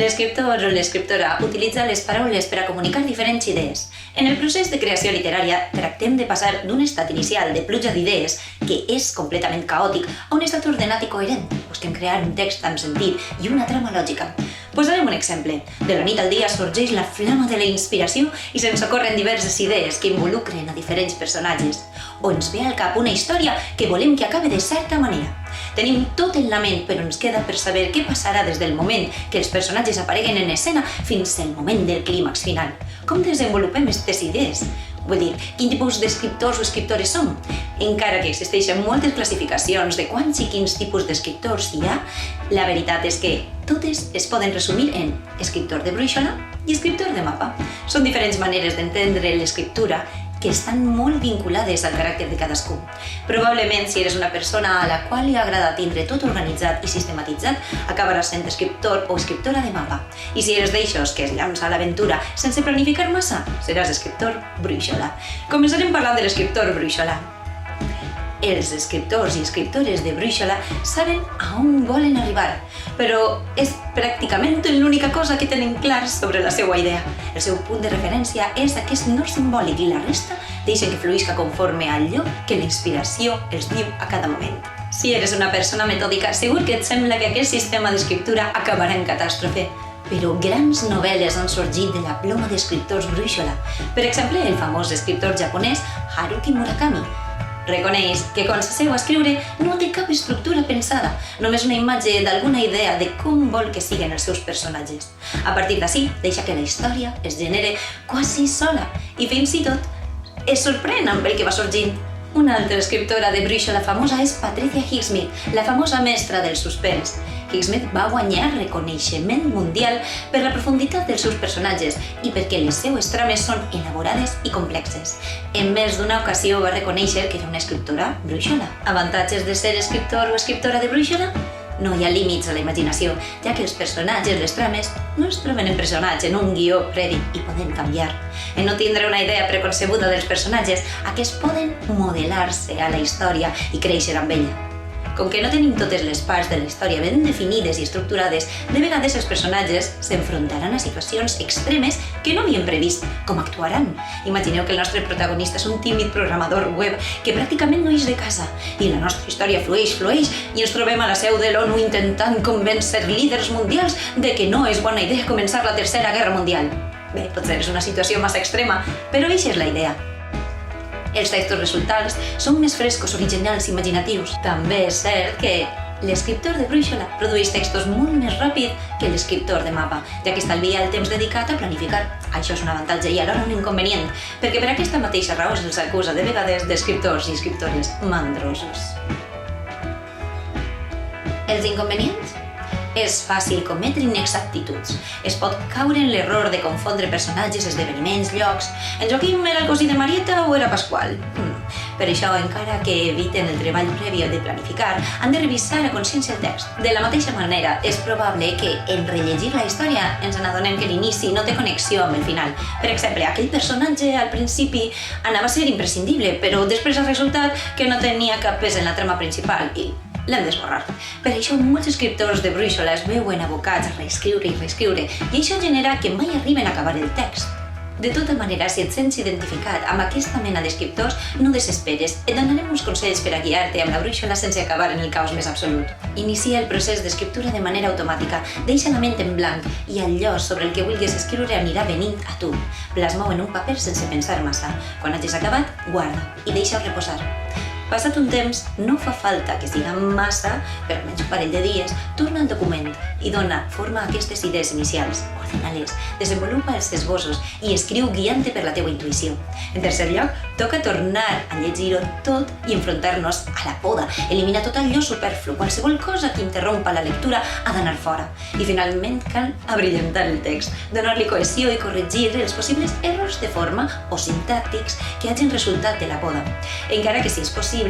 L'escriptor o l'escriptora utilitza les paraules per a comunicar diferents idees. En el procés de creació literària tractem de passar d'un estat inicial de pluja d'idees, que és completament caòtic, a un estat ordenat i coherent. Busquem crear un text amb sentit i una trama lògica. Posarem un exemple. De la nit al dia sorgeix la flama de la inspiració i se'ns ocorren diverses idees que involucren a diferents personatges. O ens ve al cap una història que volem que acabe de certa manera. Tenim tot en la ment, però ens queda per saber què passarà des del moment que els personatges apareguen en escena fins al moment del clímax final. Com desenvolupem aquestes idees? Vull dir, quin tipus d'escriptors o escriptores som? Encara que existeixen moltes classificacions de quants i quins tipus d'escriptors hi ha, la veritat és que totes es poden resumir en escriptor de brúixola i escriptor de mapa. Són diferents maneres d'entendre l'escriptura que estan molt vinculades al caràcter de cadascú. Probablement, si eres una persona a la qual li agrada tindre tot organitzat i sistematitzat, acabaràs sent escriptor o escriptora de mapa. I si eres d'eixos que es llança a l'aventura sense planificar massa, seràs escriptor brúixola. Començarem parlant de l'escriptor brúixola. Els escriptors i escriptores de brúixola saben a on volen arribar, però és pràcticament l'única cosa que tenen clar sobre la seva idea. El seu punt de referència és aquest nord simbòlic i la resta deixen que fluïsca conforme a allò que la inspiració els diu a cada moment. Si eres una persona metòdica, segur que et sembla que aquest sistema d'escriptura acabarà en catàstrofe. Però grans novel·les han sorgit de la ploma d'escriptors brúixola. Per exemple, el famós escriptor japonès Haruki Murakami reconeix que quan s'asseu a escriure no té cap estructura pensada, només una imatge d'alguna idea de com vol que siguin els seus personatges. A partir d'ací, deixa que la història es genere quasi sola i fins i tot es sorprèn amb el que va sorgint. Una altra escriptora de brúixola famosa és Patricia Highsmith, la famosa mestra del suspens. Highsmith va guanyar reconeixement mundial per la profunditat dels seus personatges i perquè les seues trames són elaborades i complexes. En més d'una ocasió va reconèixer que era una escriptora brúixola. Avantatges de ser escriptor o escriptora de brúixola? No hi ha límits a la imaginació, ja que els personatges, les trames, no es troben empresonats en un guió previ i poden canviar. En no tindre una idea preconcebuda dels personatges, aquests poden modelar-se a la història i créixer amb ella. Com que no tenim totes les parts de la història ben definides i estructurades, de vegades els personatges s'enfrontaran a situacions extremes que no havíem previst. Com actuaran? Imagineu que el nostre protagonista és un tímid programador web que pràcticament no ix de casa i la nostra història flueix i ens trobem a la seu de l'ONU intentant convèncer líders mundials de que no és bona idea començar la Tercera Guerra Mundial. Bé, potser és una situació massa extrema, però eixa és la idea. Els textos resultants són més frescos, originals i imaginatius. També és cert que l'escriptor de brúixola produeix textos molt més ràpid que l'escriptor de mapa, ja que estalvia el temps dedicat a planificar. Això és un avantatge i alhora un inconvenient, perquè per aquesta mateixa raó se'ls acusa de vegades d'escriptors i escriptores mandrosos. Els inconvenients? És fàcil cometre inexactituds. Es pot caure en l'error de confondre personatges, esdeveniments, llocs. En Joaquim era el cosí de Marieta o era Pasqual? Per això, encara que eviten el treball previ de planificar, han de revisar a consciència el text. De la mateixa manera, és probable que en rellegir la història ens n'adonem que l'inici no té connexió amb el final. Per exemple, aquell personatge al principi anava a ser imprescindible, però després ha resultat que no tenia cap pes en la trama principal i l'hem d'esborrar. Per això molts escriptors de brúixola es veuen abocats a reescriure i això genera que mai arriben a acabar el text. De tota manera, si et sents identificat amb aquesta mena d'escriptors, no desesperes. Et donarem uns consells per a guiar-te amb la brúixola sense acabar en el caos més absolut. Inicia el procés d'escriptura de manera automàtica, deixa la ment en blanc i allò sobre el que vulguis escriure anirà venint a tu. Plasma-ho en un paper sense pensar massa. Quan hagis acabat, guarda i deixa-ho reposar. Passat un temps, no fa falta que siga massa, per almenys un parell de dies, torna al document i dona forma a aquestes idees inicials. Ordena-les, desenvolupa els esbossos i escriu guiant-te per la teua intuïció. En tercer lloc, toca tornar a llegir-ho tot i enfrontar-nos a la poda. Elimina tot allò superflu, qualsevol cosa que interrompa la lectura ha d'anar fora. I finalment cal abrillantar el text, donar-li cohesió i corregir els possibles errors de forma o sintàctics que hagin resultat de la poda. Encara que si és possible,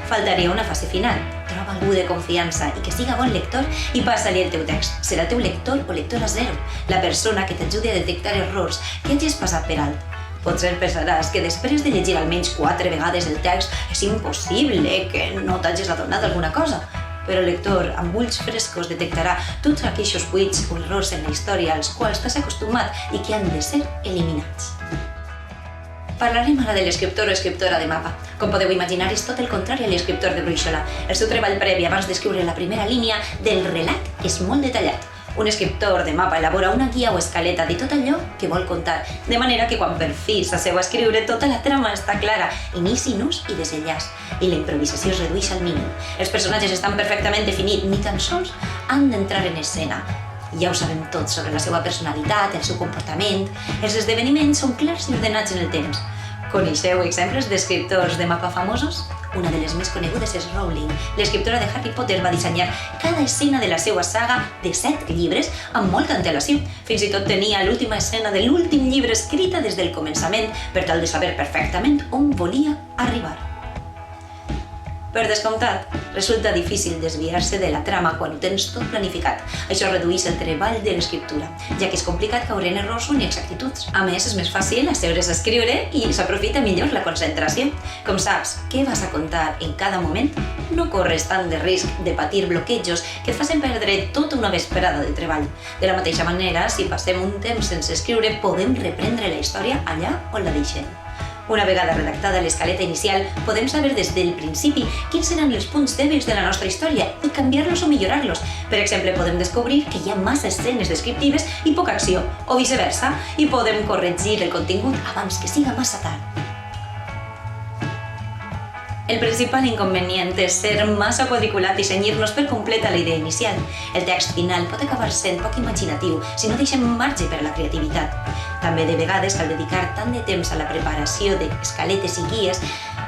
faltaria una fase final. Troba algú de confiança i que siga bon lector i passa-li el teu text. Serà el teu lector o lectora zero, la persona que t'ajudi a detectar errors que hagis passat per alt. Potser pensaràs que després de llegir almenys 4 vegades el text és impossible que no t'hagis adonat d'alguna cosa. però el lector, amb ulls frescos, detectarà tots aquells buits o errors en la història als quals t'has acostumat i que han de ser eliminats. Parlarem ara de l'escriptor o escriptora de mapa. Com podeu imaginar, és tot el contrari a l'escriptor de brúixola. El seu treball previ abans d'escriure la primera línia del relat és molt detallat. Un escriptor de mapa elabora una guia o escaleta de tot allò que vol contar, de manera que quan per fi s'asseu a escriure, tota la trama està clara, inici, nus i desenllaç, i la improvisació es redueix al mínim. Els personatges estan perfectament definits, ni tan sols han d'entrar en escena. Ja ho sabem tot sobre la seva personalitat, el seu comportament. Els esdeveniments són clars i ordenats en el temps. Coneixeu exemples d'escriptors de mapa famosos? Una de les més conegudes és Rowling. L'escriptora de Harry Potter va dissenyar cada escena de la seva saga de 7 llibres amb molta antelació. Fins i tot tenia l'última escena de l'últim llibre escrita des del començament per tal de saber perfectament on volia arribar. Per descomptat, resulta difícil desviar-se de la trama quan ho tens tot planificat. Això redueix el treball de l'escriptura, ja que és complicat caure en errors o inexactituds. A més, és més fàcil asseure's a escriure i s'aprofita millor la concentració. Com saps què vas a contar en cada moment, no corres tant de risc de patir bloquejos que et facin perdre tota una vesprada de treball. De la mateixa manera, si passem un temps sense escriure, podem reprendre la història allà on la deixem. Una vegada redactada l'escaleta inicial, podem saber des del principi quins seran els punts dèbils de la nostra història i canviar-los o millorar-los. Per exemple, podem descobrir que hi ha massa escenes descriptives i poca acció, o viceversa, i podem corregir el contingut abans que siga massa tard. El principal inconvenient és ser massa quadriculat i cenyir-nos per complet a la idea inicial. El text final pot acabar sent poc imaginatiu si no deixem marge per a la creativitat. També de vegades cal dedicar tant de temps a la preparació d'escaletes i guies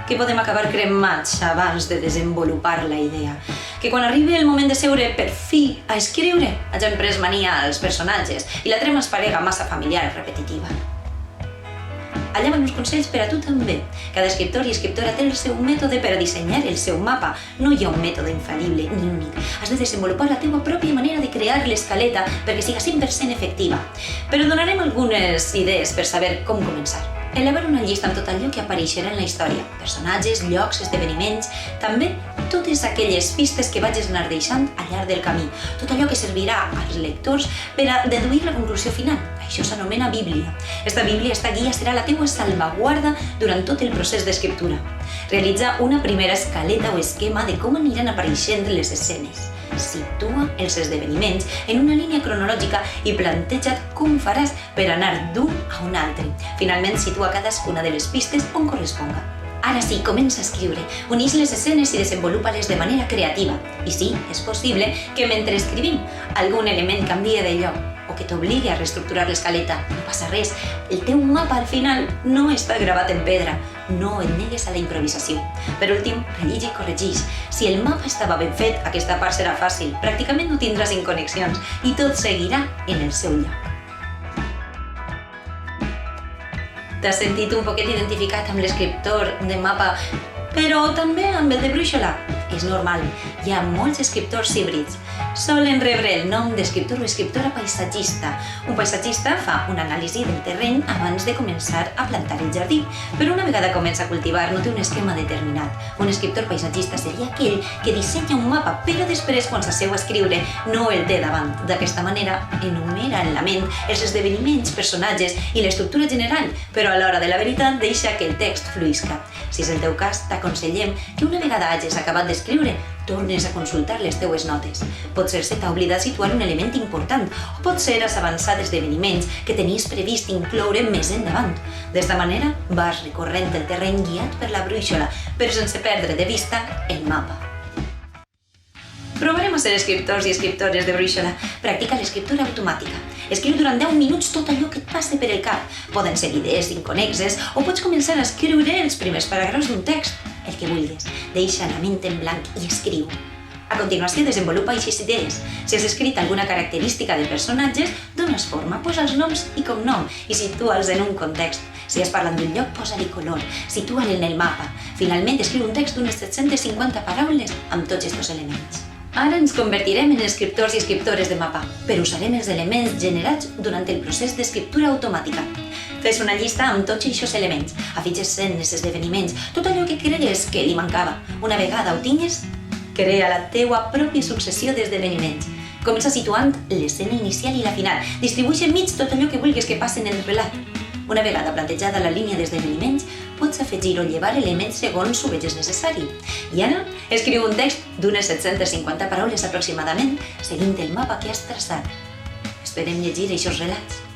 que podem acabar cremats abans de desenvolupar la idea. Que quan arribi el moment de seure per fi a escriure, hagin pres mania als personatges i la trama es parega massa familiar i repetitiva. Allà van uns consells per a tu també. Cada escriptor i escriptora té el seu mètode per a dissenyar el seu mapa. No hi ha un mètode infal·lible ni únic. Has de desenvolupar la teva pròpia manera de crear l'escaleta perquè siga 100% efectiva. Però donarem algunes idees per saber com començar. Elabora una llista amb tot allò que apareixerà en la història. Personatges, llocs, esdeveniments, també totes aquelles pistes que vagis anar deixant al llarg del camí. Tot allò que servirà als lectors per a deduir la conclusió final. Això s'anomena Bíblia. Esta Bíblia, esta guia, serà la teua salvaguarda durant tot el procés d'escriptura. Realitza una primera escaleta o esquema de com aniran apareixent les escenes. Situa els esdeveniments en una línia cronològica i planteja't com faràs per anar d'un a un altre. Finalment, situa cadascuna de les pistes on corresponga. Ara sí, comença a escriure. Uneix les escenes i desenvolupa-les de manera creativa. I sí, és possible que mentre escrivim algun element canvie de lloc o que t'obligui a reestructurar l'escaleta. No passa res. El teu mapa al final no està gravat en pedra. No et negues a la improvisació. Per últim, rellig i corregix. Si el mapa estava ben fet, aquesta part serà fàcil. Pràcticament no tindràs inconnexions i tot seguirà en el seu lloc. T'has sentit un poquet identificat amb l'escriptor de mapa, però també amb el de brúixola? És normal, hi ha molts escriptors híbrids. Solen rebre el nom d'escriptor o escriptora paisatgista. Un paisatgista fa una anàlisi del terreny abans de començar a plantar el jardí, però una vegada comença a cultivar no té un esquema determinat. Un escriptor paisatgista seria aquell que dissenya un mapa, però després, quan s'asseu a escriure, no el té davant. D'aquesta manera, enumera en la ment els esdeveniments, personatges i l'estructura general, però a l'hora de la veritat deixa que el text fluïsca. Si és el teu cas, t'aconsellem que una vegada hagis acabat d'escriure, tornes a consultar les teues notes. Potser se t'ha oblidat situar un element important o potser has avançat esdeveniments que tenies previst incloure més endavant. D'esta manera vas recorrent el terreny guiat per la brúixola, però sense perdre de vista el mapa. Provarem a ser escriptors i escriptores de brúixola. Practica l'escriptura automàtica. Escriu durant 10 minuts tot allò que et passi per el cap. Poden ser idees inconnexes o pots començar a escriure els primers paràgrafs d'un text. El que vulguis. Deixa la ment en blanc i escriu. A continuació, desenvolupa aquestes idees. Si has escrit alguna característica de personatges, dones forma, posa els noms i cognom i situa'ls en un context. Si has parlat d'un lloc, posa-li color, situa'l en el mapa. Finalment, escriu un text d'unes 750 paraules amb tots aquests elements. Ara ens convertirem en escriptors i escriptores de mapa, però usarem els elements generats durant el procés d'escriptura automàtica. Fes una llista amb tots aquests elements, afitxes escenes, esdeveniments, tot allò que cregues que li mancava. Una vegada ho tingues, Crea la teua pròpia successió d'esdeveniments. Comença situant l'escena inicial i la final. Distribueix enmig tot allò que vulguis que passi en el relat. Una vegada plantejada la línia d'esdeveniments, pots afegir o llevar elements segons ho veges necessari. I ara, escriu un text d'unes 750 paraules aproximadament, seguint el mapa que has traçat. Esperem llegir aquests relats.